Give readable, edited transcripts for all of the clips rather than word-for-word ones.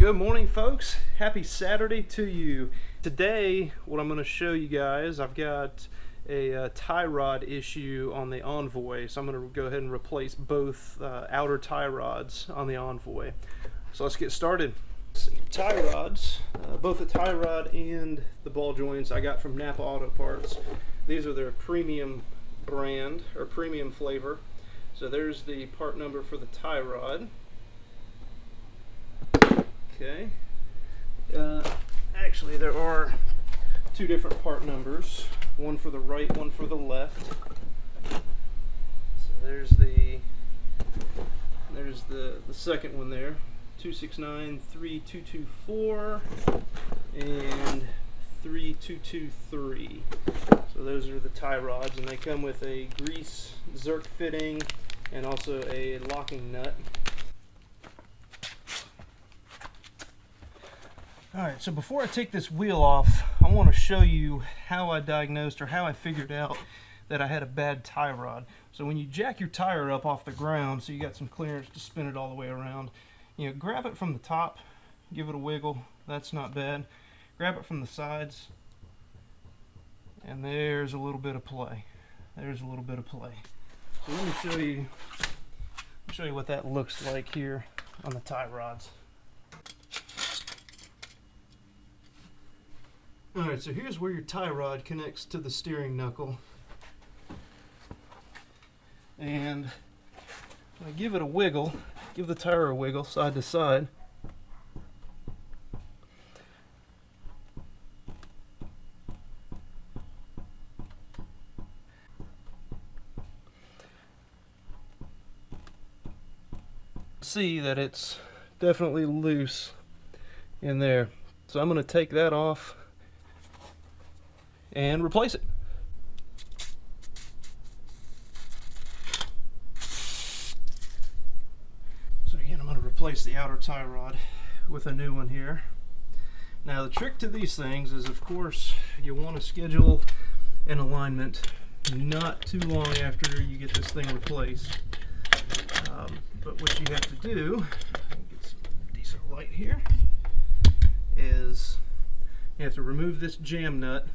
Good morning, folks. Happy Saturday to you. Today, what I'm going to show you guys, I've got a tie rod issue on the Envoy, so I'm going to go ahead and replace both outer tie rods on the Envoy. So let's get started. Tie rods, both the tie rod and the ball joints I got from Napa Auto Parts. These are their premium brand or premium flavor. So there's the part number for the tie rod. Okay. Actually, there are two different part numbers, one for the right, one for the left. So there's the second one there, 269-3224 and 3223. So those are the tie rods, and they come with a grease zerk fitting and also a locking nut. Alright, so before I take this wheel off, I want to show you how I diagnosed or how I figured out that I had a bad tie rod. So when you jack your tire up off the ground, so you got some clearance to spin it all the way around, you know, grab it from the top, give it a wiggle, that's not bad. Grab it from the sides, and there's a little bit of play. There's a little bit of play. So let me show you what that looks like here on the tie rods. Alright, so here's where your tie rod connects to the steering knuckle. And I give it a wiggle, give the tire a wiggle side to side. See that it's definitely loose in there. So I'm going to take that off and replace it. So again, I'm going to replace the outer tie rod with a new one here. Now the trick to these things is, of course, you want to schedule an alignment not too long after you get this thing replaced. But what you have to do, get some decent light here, is you have to remove this jam nut.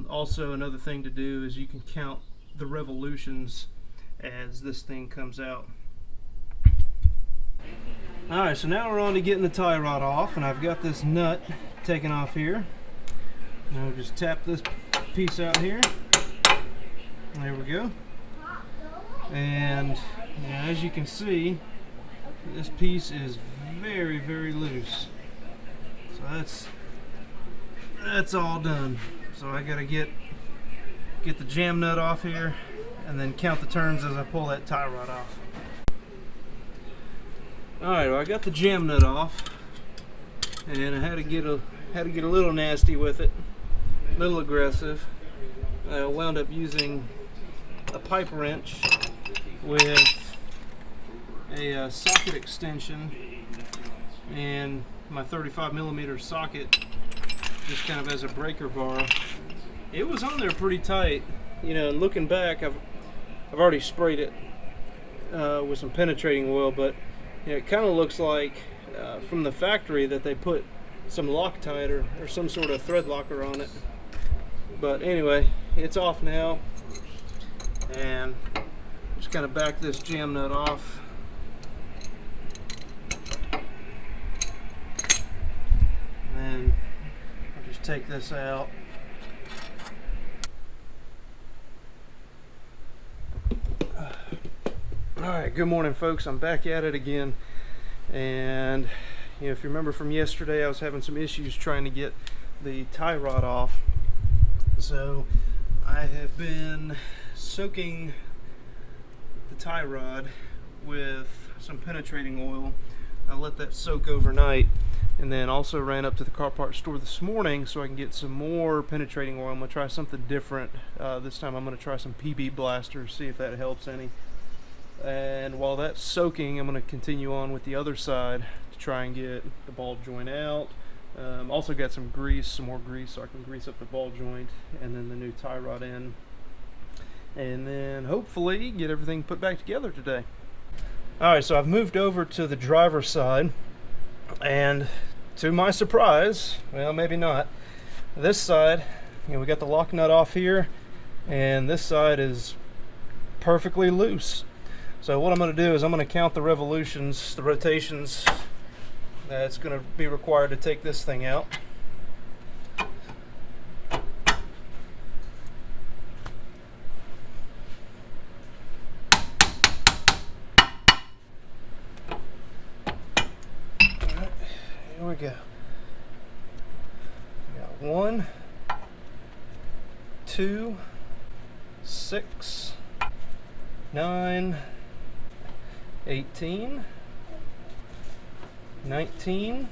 Also, another thing to do is you can count the revolutions as this thing comes out. Alright, so now we're on to getting the tie rod off, and I've got this nut taken off here. Now we'll just tap this piece out here. There we go. And yeah, as you can see, this piece is very, very loose. So that's all done. So I gotta get the jam nut off here and then count the turns as I pull that tie rod off. Alright, well, I got the jam nut off, and I had to get a little nasty with it, a little aggressive. I wound up using a pipe wrench with a socket extension and my 35mm socket just kind of as a breaker bar. It was on there pretty tight, you know, and looking back, I've already sprayed it with some penetrating oil, but you know, it kind of looks like from the factory that they put some Loctite or some sort of thread locker on it. But anyway, it's off now, and just kind of back this jam nut off. And I'll just take this out. Alright, good morning, folks. I'm back at it again. And you know, if you remember from yesterday, I was having some issues trying to get the tie rod off. So I have been soaking the tie rod with some penetrating oil. I let that soak overnight, and then also ran up to the car parts store this morning so I can get some more penetrating oil. I'm going to try something different. This time I'm going to try some PB blasters, see if that helps any. And while that's soaking, I'm going to continue on with the other side to try and get the ball joint out. Also got some grease, some more grease, so I can grease up the ball joint and then the new tie rod in. And then hopefully get everything put back together today. Alright, so I've moved over to the driver's side, And to my surprise, well, maybe not, this side, you know, we got the lock nut off here, and this side is perfectly loose. So what I'm going to do is I'm going to count the revolutions, the rotations that's going to be required to take this thing out. Alright, here we go. We got 1, 2, 6, 9, 18, 19,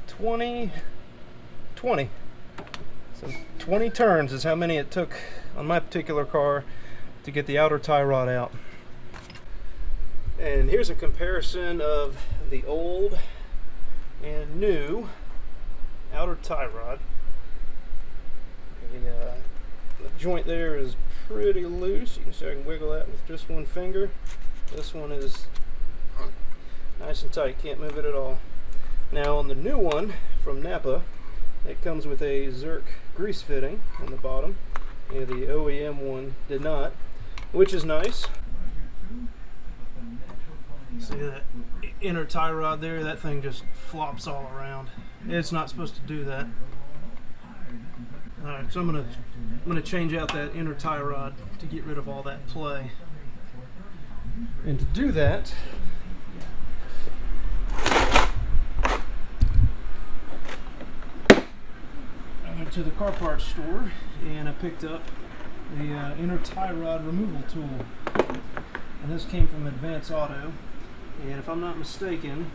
20, 20. So 20 turns is how many it took on my particular car to get the outer tie rod out. And here's a comparison of the old and new outer tie rod. The joint there is pretty loose. You can see I can wiggle that with just one finger. This one is nice and tight, can't move it at all. Now on the new one from Napa, it comes with a Zerk grease fitting on the bottom. Yeah, the OEM one did not, which is nice. See that inner tie rod there? That thing just flops all around. It's not supposed to do that. Alright, so I'm gonna change out that inner tie rod to get rid of all that play. And to do that, I went to the car parts store and I picked up the inner tie rod removal tool. And this came from Advance Auto. And if I'm not mistaken,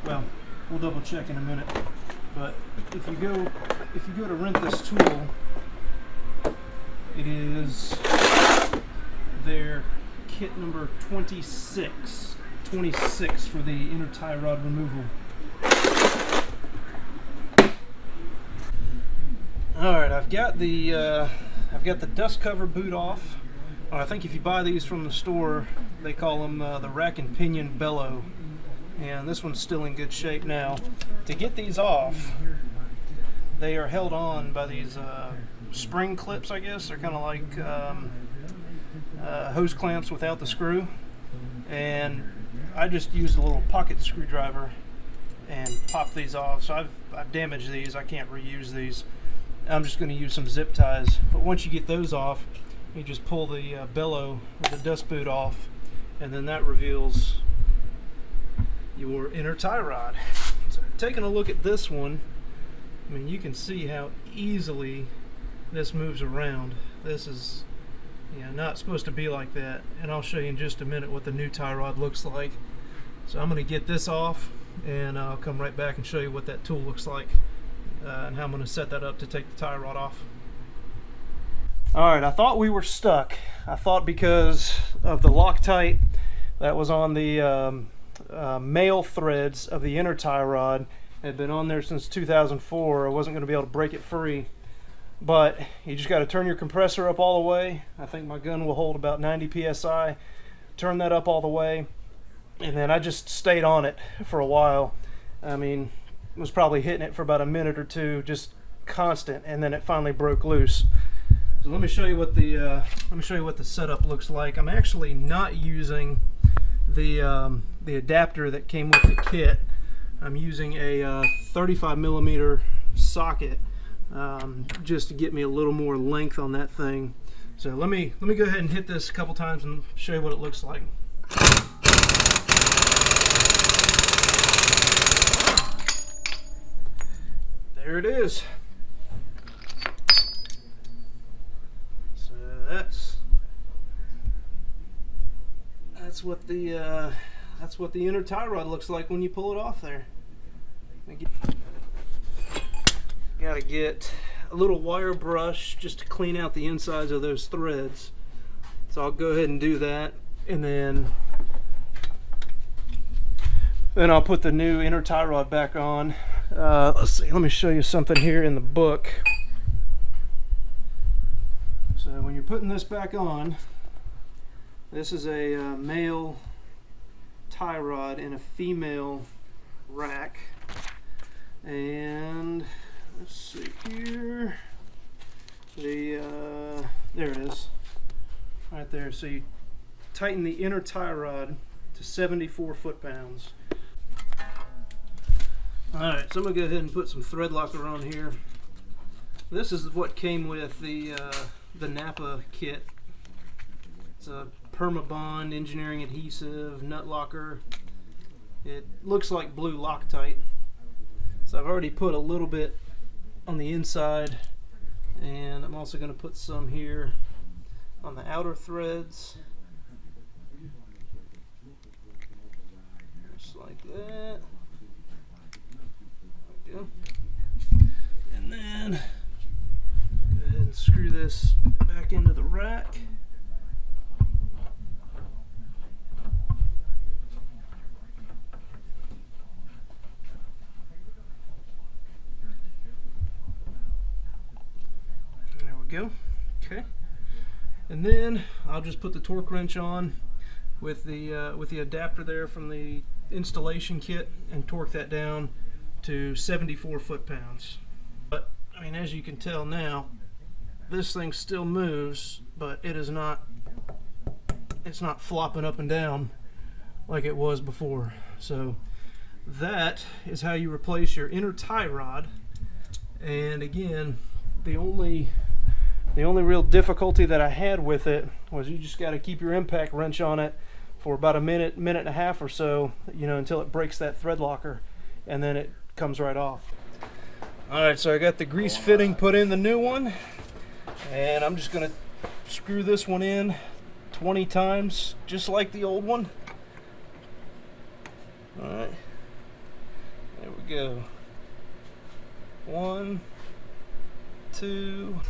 well, we'll double check in a minute. But if you go to rent this tool, it is their kit number 26 for the inner tie rod removal. All right, I've got the dust cover boot off. I think if you buy these from the store, they call them the rack and pinion bellow. And this one's still in good shape now. To get these off, they are held on by these spring clips, I guess. They're kind of like hose clamps without the screw. And I just used a little pocket screwdriver and popped these off. So I've damaged these. I can't reuse these. I'm just going to use some zip ties. But once you get those off, you just pull the bellow or the dust boot off, and then that reveals your inner tie rod. So taking a look at this one, I mean, you can see how easily this moves around. This is, you know, not supposed to be like that, and I'll show you in just a minute what the new tie rod looks like. So I'm going to get this off, and I'll come right back and show you what that tool looks like and how I'm going to set that up to take the tie rod off. Alright, I thought we were stuck. I thought because of the Loctite that was on the male threads of the inner tie rod, had been on there since 2004, I wasn't going to be able to break it free. But you just got to turn your compressor up all the way. I think my gun will hold about 90 psi. Turn that up all the way, and then I just stayed on it for a while. I mean, was probably hitting it for about a minute or two, just constant, and then it finally broke loose. So let me show you what the setup looks like. I'm actually not using the adapter that came with the kit. I'm using a 35 millimeter socket just to get me a little more length on that thing. So let me go ahead and hit this a couple times and show you what it looks like. There it is. So that's what the inner tie rod looks like when you pull it off there. Gotta get a little wire brush just to clean out the insides of those threads. So I'll go ahead and do that, and then I'll put the new inner tie rod back on. Let's see, let me show you something here in the book. So when you're putting this back on, this is a male tie rod and a female rack. And let's see here. There it is, right there. So you tighten the inner tie rod to 74 foot-pounds. Alright, so I'm going to go ahead and put some thread locker on here. This is what came with the Napa kit. It's a Permabond engineering adhesive, nut locker. It looks like blue Loctite. So I've already put a little bit on the inside, and I'm also going to put some here on the outer threads. Just like that. There we go. And then go ahead and screw this back into the rack. Go. Okay, and then I'll just put the torque wrench on with the adapter there from the installation kit and torque that down to 74 foot-pounds. But I mean, as you can tell now, this thing still moves, but it's not flopping up and down like it was before. So that is how you replace your inner tie rod. And again, the only real difficulty that I had with it was you just got to keep your impact wrench on it for about a minute and a half or so, you know, until it breaks that thread locker, and then it comes right off. Alright, so I got the grease fitting put in the new one, and I'm just going to screw this one in 20 times, just like the old one. Alright, there we go. 1, 2...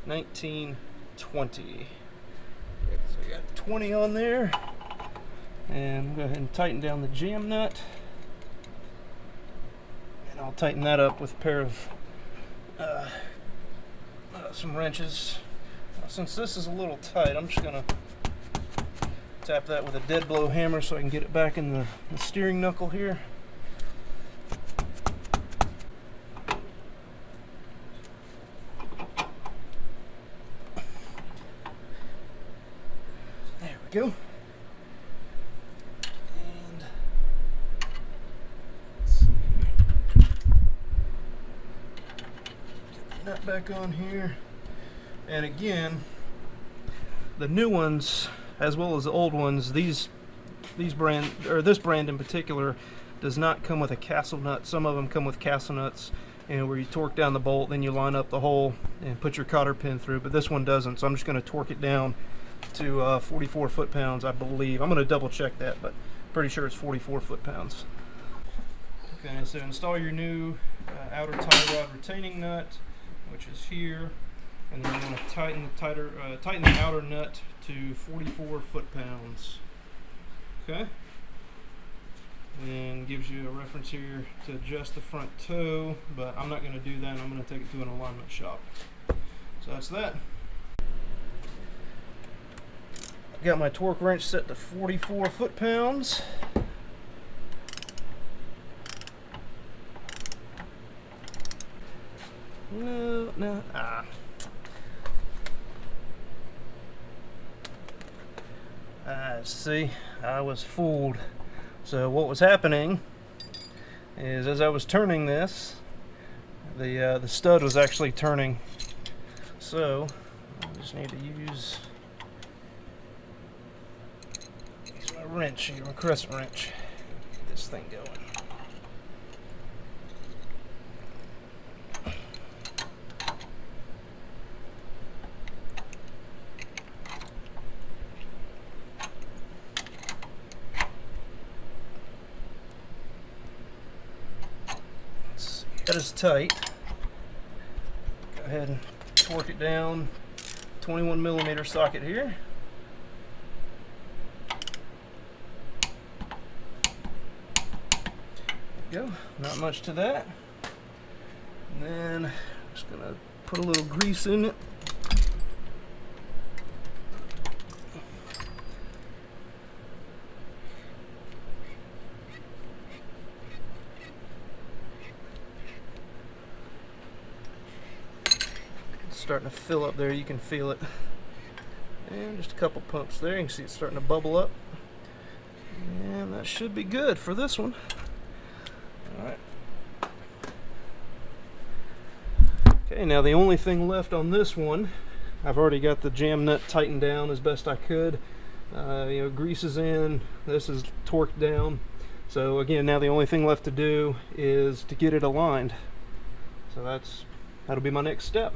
19, 20. So I got 20 on there, and go ahead and tighten down the jam nut, and I'll tighten that up with a pair of some wrenches. Since this is a little tight, I'm just gonna tap that with a dead blow hammer so I can get it back in the steering knuckle here. Go. And let's see. Get the nut back on here. And again, the new ones as well as the old ones, these brand, or this brand in particular, does not come with a castle nut. Some of them come with castle nuts, and where you torque down the bolt, then you line up the hole and put your cotter pin through, but this one doesn't. So I'm just going to torque it down to 44 foot-pounds, I believe. I'm going to double check that, but pretty sure it's 44 foot-pounds. Okay, so install your new outer tie rod retaining nut, which is here, and then you want to tighten the outer nut to 44 foot-pounds. Okay, and gives you a reference here to adjust the front toe, but I'm not going to do that. I'm going to take it to an alignment shop. So that's that. Got my torque wrench set to 44 foot-pounds. No. See, I was fooled. So what was happening is, as I was turning this, the stud was actually turning. So I just need to use my wrench here, my crescent wrench. Get this thing going. That is tight. Go ahead and torque it down. 21mm socket here. There we go. Not much to that. And then I'm just gonna put a little grease in it. starting to fill up there. You can feel it. And just a couple pumps there. You can see it's starting to bubble up. And that should be good for this one. Alright. Okay, now the only thing left on this one, I've already got the jam nut tightened down as best I could. You know, grease is in, this is torqued down. So again, now the only thing left to do is to get it aligned. So that'll be my next step.